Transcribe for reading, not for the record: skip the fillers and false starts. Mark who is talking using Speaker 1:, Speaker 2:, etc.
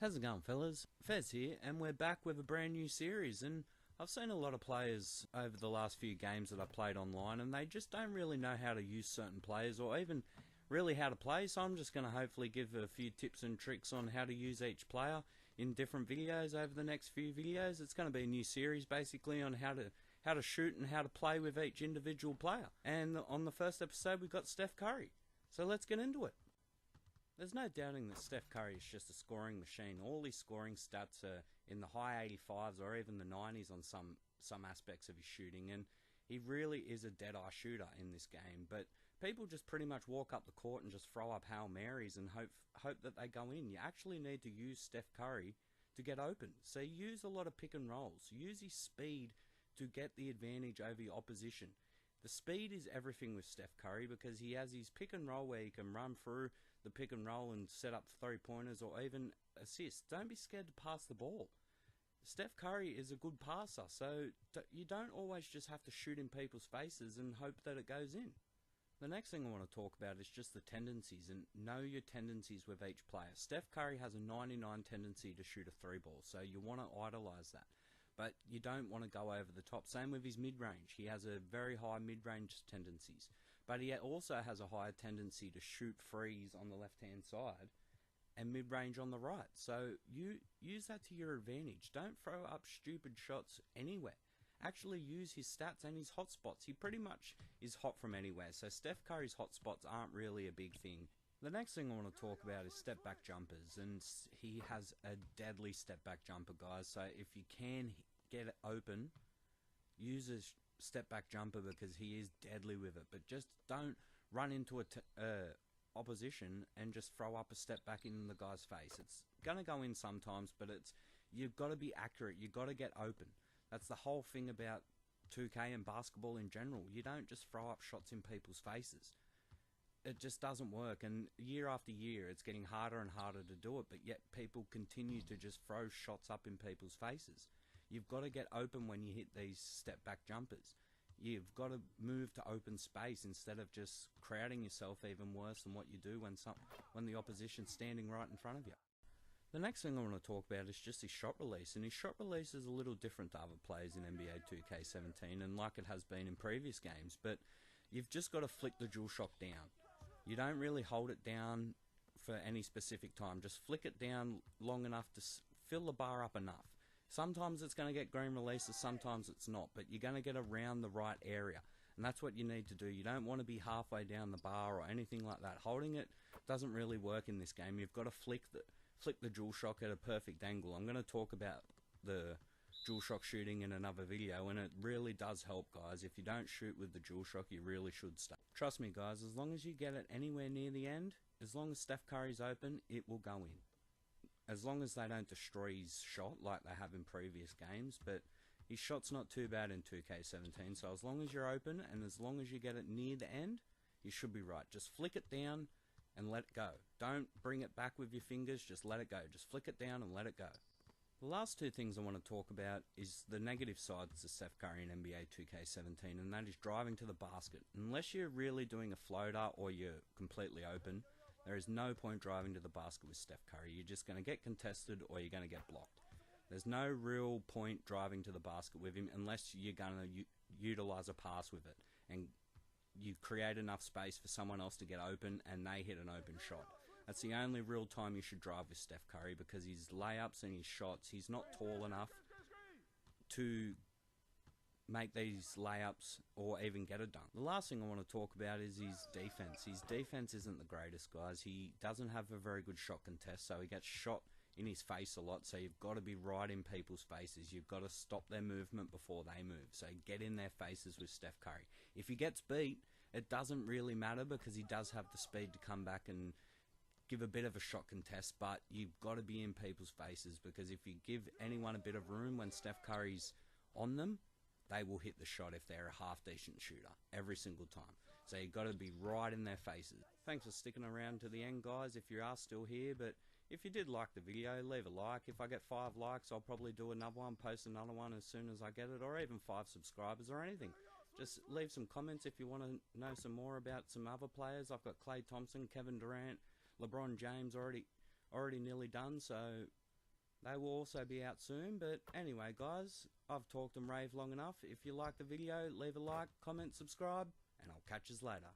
Speaker 1: How's it going, fellas? Fez here, and we're back with a brand new series. And I've seen a lot of players over the last few games that I've played online, and they just don't really know how to use certain players or even really how to play. So I'm just going to hopefully give a few tips and tricks on how to use each player in different videos over the next few videos. It's going to be a new series basically on how to shoot and how to play with each individual player. And on the first episode, we've got Steph Curry. So let's get into it. There's no doubting that Steph Curry is just a scoring machine. All his scoring stats are in the high 85s or even the 90s on some aspects of his shooting, and he really is a dead-eye shooter in this game. But people just pretty much walk up the court and just throw up Hail Marys and hope that they go in. You actually need to use Steph Curry to get open. So use a lot of pick and rolls. Use his speed to get the advantage over your opposition. The speed is everything with Steph Curry because he has his pick and roll where he can run through the pick and roll and set up three-pointers or even assists. Don't be scared to pass the ball. Steph Curry is a good passer, so you don't always just have to shoot in people's faces and hope that it goes in. The next thing I want to talk about is just the tendencies, and know your tendencies with each player. Steph Curry has a 99 tendency to shoot a three ball, so you want to idolize that. But you don't want to go over the top. Same with his mid-range. He has a very high mid-range tendencies. But he also has a higher tendency to shoot threes on the left-hand side and mid-range on the right. So you use that to your advantage. Don't throw up stupid shots anywhere. Actually use his stats and his hot spots. He pretty much is hot from anywhere. So Steph Curry's hot spots aren't really a big thing. The next thing I want to talk about is step-back jumpers, and he has a deadly step-back jumper, guys. So if you can get it open, use a step-back jumper because he is deadly with it. But just don't run into a opposition and just throw up a step-back in the guy's face. It's going to go in sometimes, but you've got to be accurate. You've got to get open. That's the whole thing about 2K and basketball in general. You don't just throw up shots in people's faces. It just doesn't work, and year after year it's getting harder and harder to do it, but yet people continue to just throw shots up in people's faces. You've got to get open when you hit these step-back jumpers. You've got to move to open space instead of just crowding yourself even worse than what you do when the opposition's standing right in front of you. The next thing I want to talk about is just his shot release, and his shot release is a little different to other players in NBA2K17 and like it has been in previous games, but you've just got to flick the dual shock down. You don't really hold it down for any specific time. Just flick it down long enough to fill the bar up enough. Sometimes it's going to get green releases, sometimes it's not, but you're going to get around the right area. And that's what you need to do. You don't want to be halfway down the bar or anything like that. Holding it doesn't really work in this game. You've got to flick the dual shock at a perfect angle. I'm going to talk about the dual shock shooting in another video, and it really does help, guys. If you don't shoot with the dual shock, you really should stop. Trust me, guys, as long as you get it anywhere near the end, as long as Steph Curry's open, it will go in. As long as they don't destroy his shot like they have in previous games, but his shot's not too bad in 2K17, so as long as you're open and as long as you get it near the end, you should be right. Just flick it down and let it go. Don't bring it back with your fingers, just let it go. Just flick it down and let it go. The last two things I want to talk about is the negative sides to Steph Curry in NBA 2K17, and that is driving to the basket. Unless you're really doing a floater or you're completely open, there is no point driving to the basket with Steph Curry. You're just going to get contested or you're going to get blocked. There's no real point driving to the basket with him unless you're going to utilize a pass with it and you create enough space for someone else to get open and they hit an open shot. That's the only real time you should drive with Steph Curry because his layups and his shots, he's not tall enough to make these layups or even get a dunk. The last thing I want to talk about is his defense. His defense isn't the greatest, guys. He doesn't have a very good shot contest, so he gets shot in his face a lot, so you've got to be right in people's faces. You've got to stop their movement before they move, so get in their faces with Steph Curry. If he gets beat, it doesn't really matter because he does have the speed to come back and give a bit of a shot contest, but you've got to be in people's faces because if you give anyone a bit of room when Steph Curry's on them, they will hit the shot if they're a half-decent shooter every single time. So you've got to be right in their faces. Thanks for sticking around to the end, guys, if you are still here. But if you did like the video, leave a like. If I get 5 likes, I'll probably do another one, post another one as soon as I get it, or even 5 subscribers or anything. Just leave some comments if you want to know some more about some other players. I've got Klay Thompson, Kevin Durant, LeBron James already nearly done, so They will also be out soon. But anyway, guys, I've talked and raved long enough. If you like the video, leave a like, comment, subscribe, and I'll catch you later.